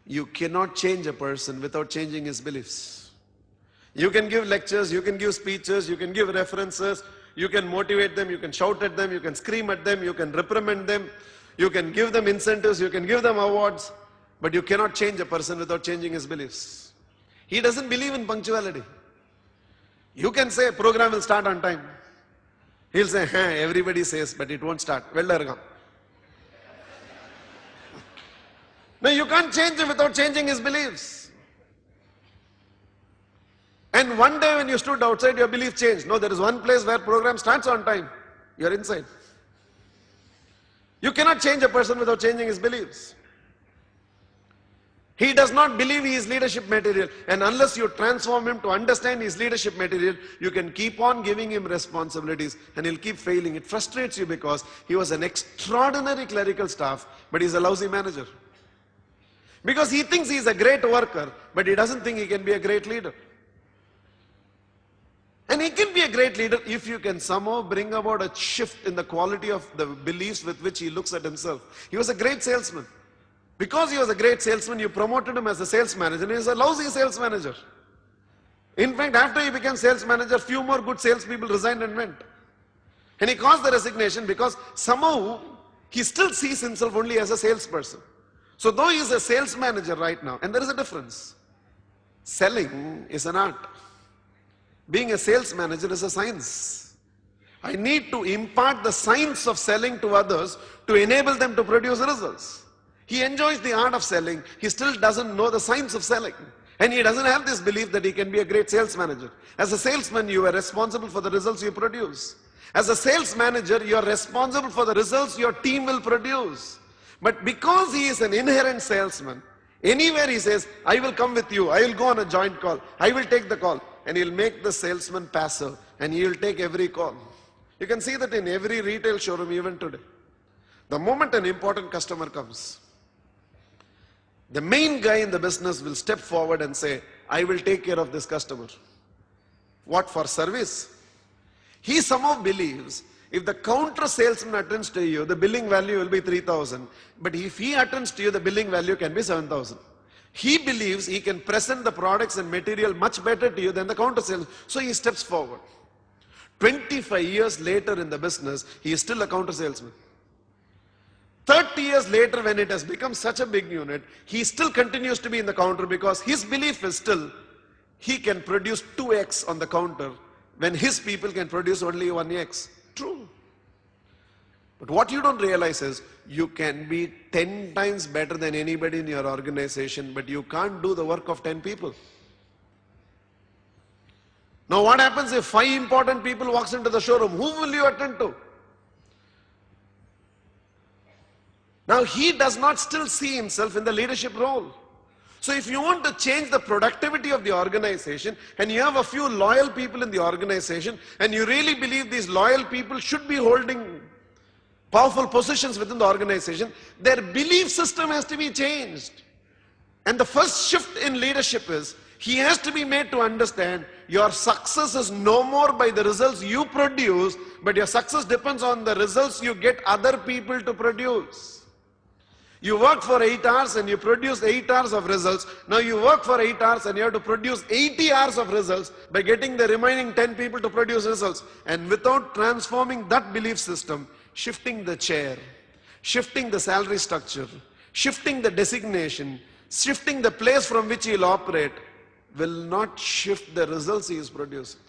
You cannot change a person without changing his beliefs. You can give lectures, you can give speeches, you can give references, you can motivate them, you can shout at them, you can scream at them, you can reprimand them, you can give them incentives, you can give them awards, but you cannot change a person without changing his beliefs. He doesn't believe in punctuality. You can say program will start on time. He'll say, everybody says, but it won't start. No, you can't change him without changing his beliefs. And one day when you stood outside, your belief changed. No, there is one place where program starts on time. You're inside. You cannot change a person without changing his beliefs. He does not believe he is leadership material. And unless you transform him to understand his leadership material, you can keep on giving him responsibilities and he'll keep failing. It frustrates you because he was an extraordinary clerical staff, but he's a lousy manager. Because he thinks he's a great worker, but he doesn't think he can be a great leader. And he can be a great leader if you can somehow bring about a shift in the quality of the beliefs with which he looks at himself. He was a great salesman. Because he was a great salesman, you promoted him as a sales manager, and he is a lousy sales manager. In fact, after he became sales manager, few more good salespeople resigned and went. And he caused the resignation because somehow he still sees himself only as a salesperson. So though he is a sales manager right now, and there is a difference. Selling is an art. Being a sales manager is a science. I need to impart the science of selling to others to enable them to produce results. He enjoys the art of selling. He still doesn't know the science of selling. And he doesn't have this belief that he can be a great sales manager. As a salesman, you are responsible for the results you produce. As a sales manager, you are responsible for the results your team will produce. But because he is an inherent salesman, anywhere he says, I will come with you, I will go on a joint call, I will take the call. And he'll make the salesman passive and he will take every call. You can see that in every retail showroom even today. The moment an important customer comes, the main guy in the business will step forward and say, I will take care of this customer. What for service? He somehow believes if the counter salesman attends to you, the billing value will be 3,000. But if he attends to you, the billing value can be 7,000. He believes he can present the products and material much better to you than the counter salesman. So he steps forward. 25 years later in the business, he is still a counter salesman. 30 years later, when it has become such a big unit, he still continues to be in the counter because his belief is still he can produce 2x on the counter when his people can produce only 1x. True. But what you don't realize is you can be 10 times better than anybody in your organization, but you can't do the work of 10 people. Now what happens if 5 important people walks into the showroom? Who will you attend to? Now he does not still see himself in the leadership role. So if you want to change the productivity of the organization and you have a few loyal people in the organization and you really believe these loyal people should be holding powerful positions within the organization, their belief system has to be changed. And the first shift in leadership is he has to be made to understand your success is no more by the results you produce, but your success depends on the results you get other people to produce. You work for 8 hours and you produce 8 hours of results. Now you work for 8 hours and you have to produce 80 hours of results by getting the remaining 10 people to produce results. And without transforming that belief system, shifting the chair, shifting the salary structure, shifting the designation, shifting the place from which he will operate, will not shift the results he is producing.